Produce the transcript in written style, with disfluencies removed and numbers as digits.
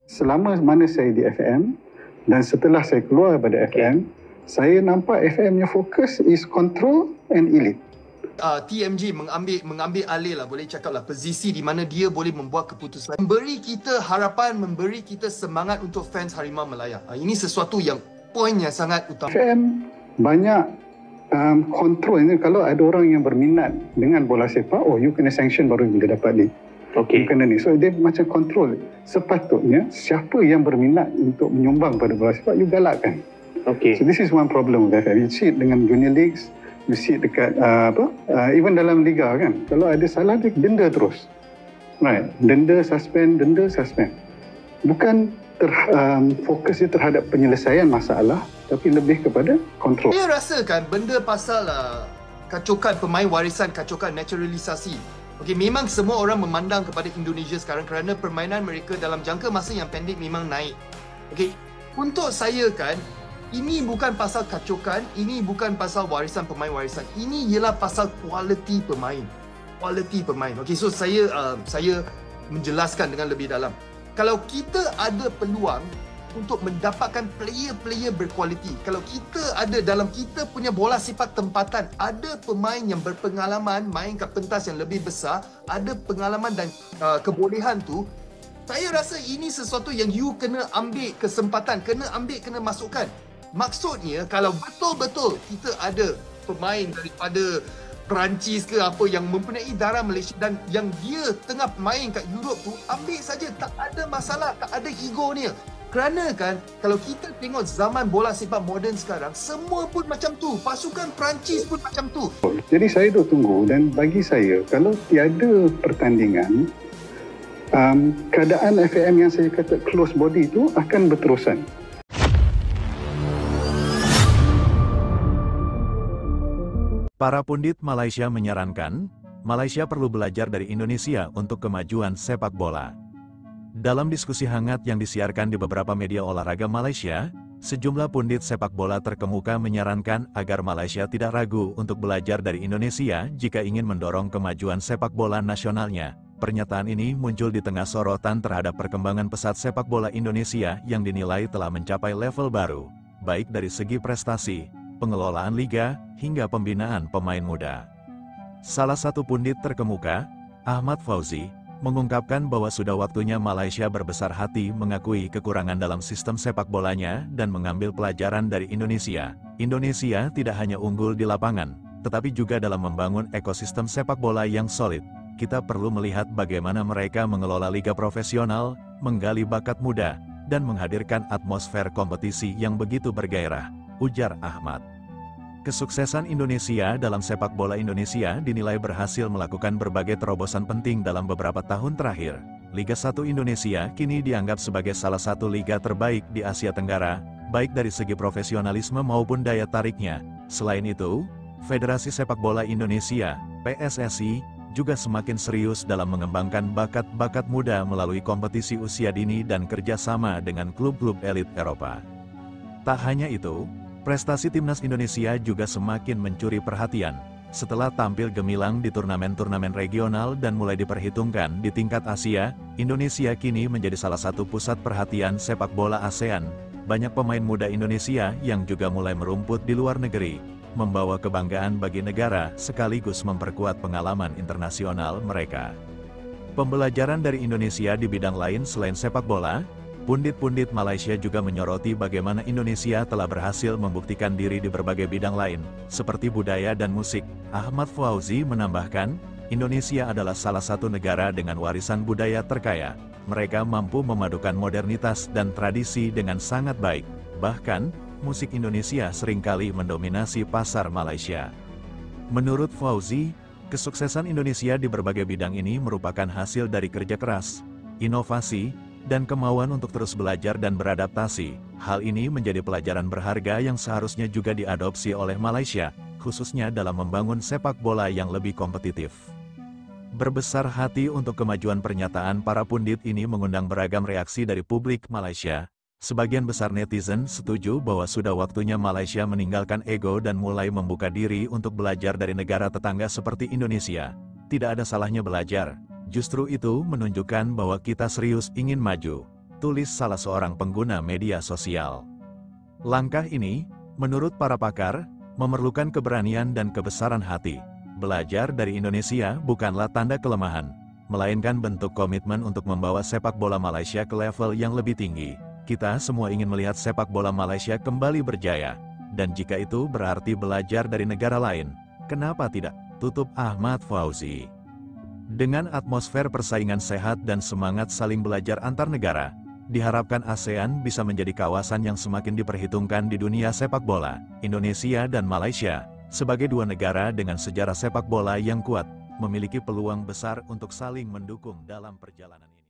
Selama mana saya di FM dan setelah saya keluar daripada FM, saya nampak FM-nya fokus is control and elite. TMG mengambil alih lah, boleh cakap lah, posisi di mana dia boleh membuat keputusan, memberi kita harapan, memberi kita semangat untuk fans Harimau Malaya. Ini sesuatu yang poin yang sangat utama. FM banyak kontrol. Kalau ada orang yang berminat dengan bola sepak, you kena sanction baru boleh dapat ni. You kena ni. So dia macam kontrol. Sepatutnya siapa yang berminat untuk menyumbang pada bola sepak, you galakkan. So this is one problem with FM. You see it dengan junior leagues, you see it dekat even dalam liga kan. Kalau ada salah, dia denda terus. Right. Denda suspend. Bukan fokusnya terhadap penyelesaian masalah, tapi lebih kepada kontrol. Saya rasakan benda pasal kacokan pemain warisan, kacokan naturalisasi. Memang semua orang memandang kepada Indonesia sekarang kerana permainan mereka dalam jangka masa yang pendek memang naik. Untuk saya kan, ini bukan pasal kacokan, ini bukan pasal warisan pemain warisan. Ini ialah pasal kualiti pemain. So saya menjelaskan dengan lebih dalam. Kalau kita ada peluang untuk mendapatkan player-player berkualiti, kalau kita ada dalam kita punya bola sepak tempatan, ada pemain yang berpengalaman main kat pentas yang lebih besar, ada pengalaman dan kebolehan tu, saya rasa ini sesuatu yang you kena ambil kesempatan, kena masukkan. Maksudnya, kalau betul-betul kita ada pemain daripada Perancis ke apa yang mempunyai darah Malaysia dan yang dia tengah main kat Europe tu, ambil saja, tak ada masalah, tak ada ego ni. Kerana kan, kalau kita tengok zaman bola sepak moden sekarang, semua pun macam tu. Pasukan Perancis pun macam tu. Jadi saya duk tunggu, dan bagi saya, kalau tiada pertandingan, keadaan FAM yang saya kata close body tu akan berterusan. Para pundit Malaysia menyarankan, Malaysia perlu belajar dari Indonesia untuk kemajuan sepak bola. Dalam diskusi hangat yang disiarkan di beberapa media olahraga Malaysia, sejumlah pundit sepak bola terkemuka menyarankan agar Malaysia tidak ragu untuk belajar dari Indonesia jika ingin mendorong kemajuan sepak bola nasionalnya. Pernyataan ini muncul di tengah sorotan terhadap perkembangan pesat sepak bola Indonesia yang dinilai telah mencapai level baru, baik dari segi prestasi, pengelolaan liga, hingga pembinaan pemain muda. Salah satu pundit terkemuka, Ahmad Fauzi, mengungkapkan bahwa sudah waktunya Malaysia berbesar hati mengakui kekurangan dalam sistem sepak bolanya dan mengambil pelajaran dari Indonesia. Indonesia tidak hanya unggul di lapangan, tetapi juga dalam membangun ekosistem sepak bola yang solid. Kita perlu melihat bagaimana mereka mengelola liga profesional, menggali bakat muda, dan menghadirkan atmosfer kompetisi yang begitu bergairah, ujar Ahmad. Kesuksesan Indonesia dalam sepak bola Indonesia dinilai berhasil melakukan berbagai terobosan penting dalam beberapa tahun terakhir. Liga 1 Indonesia kini dianggap sebagai salah satu liga terbaik di Asia Tenggara, baik dari segi profesionalisme maupun daya tariknya. Selain itu, Federasi Sepak Bola Indonesia, PSSI, juga semakin serius dalam mengembangkan bakat-bakat muda melalui kompetisi usia dini dan kerjasama dengan klub-klub elit Eropa. Tak hanya itu, prestasi timnas Indonesia juga semakin mencuri perhatian. Setelah tampil gemilang di turnamen-turnamen regional dan mulai diperhitungkan di tingkat Asia, Indonesia kini menjadi salah satu pusat perhatian sepak bola ASEAN. Banyak pemain muda Indonesia yang juga mulai merumput di luar negeri, membawa kebanggaan bagi negara sekaligus memperkuat pengalaman internasional mereka. Pembelajaran dari Indonesia di bidang lain selain sepak bola, pundit-pundit Malaysia juga menyoroti bagaimana Indonesia telah berhasil membuktikan diri di berbagai bidang lain, seperti budaya dan musik. Ahmad Fauzi menambahkan, Indonesia adalah salah satu negara dengan warisan budaya terkaya. Mereka mampu memadukan modernitas dan tradisi dengan sangat baik. Bahkan, musik Indonesia seringkali mendominasi pasar Malaysia. Menurut Fauzi, kesuksesan Indonesia di berbagai bidang ini merupakan hasil dari kerja keras, inovasi, dan kemauan untuk terus belajar dan beradaptasi. Hal ini menjadi pelajaran berharga yang seharusnya juga diadopsi oleh Malaysia, khususnya dalam membangun sepak bola yang lebih kompetitif. Berbesar hati untuk kemajuan pernyataan para pundit ini mengundang beragam reaksi dari publik Malaysia. Sebagian besar netizen setuju bahwa sudah waktunya Malaysia meninggalkan ego dan mulai membuka diri untuk belajar dari negara tetangga seperti Indonesia. Tidak ada salahnya belajar. Justru itu menunjukkan bahwa kita serius ingin maju. tulis salah seorang pengguna media sosial. Langkah ini, menurut para pakar, memerlukan keberanian dan kebesaran hati. Belajar dari Indonesia bukanlah tanda kelemahan, melainkan bentuk komitmen untuk membawa sepak bola Malaysia ke level yang lebih tinggi. Kita semua ingin melihat sepak bola Malaysia kembali berjaya, dan jika itu berarti belajar dari negara lain, kenapa tidak? Tutup Ahmad Fauzi. Dengan atmosfer persaingan sehat dan semangat saling belajar antar negara, diharapkan ASEAN bisa menjadi kawasan yang semakin diperhitungkan di dunia sepak bola. Indonesia dan Malaysia, sebagai dua negara dengan sejarah sepak bola yang kuat, memiliki peluang besar untuk saling mendukung dalam perjalanan ini.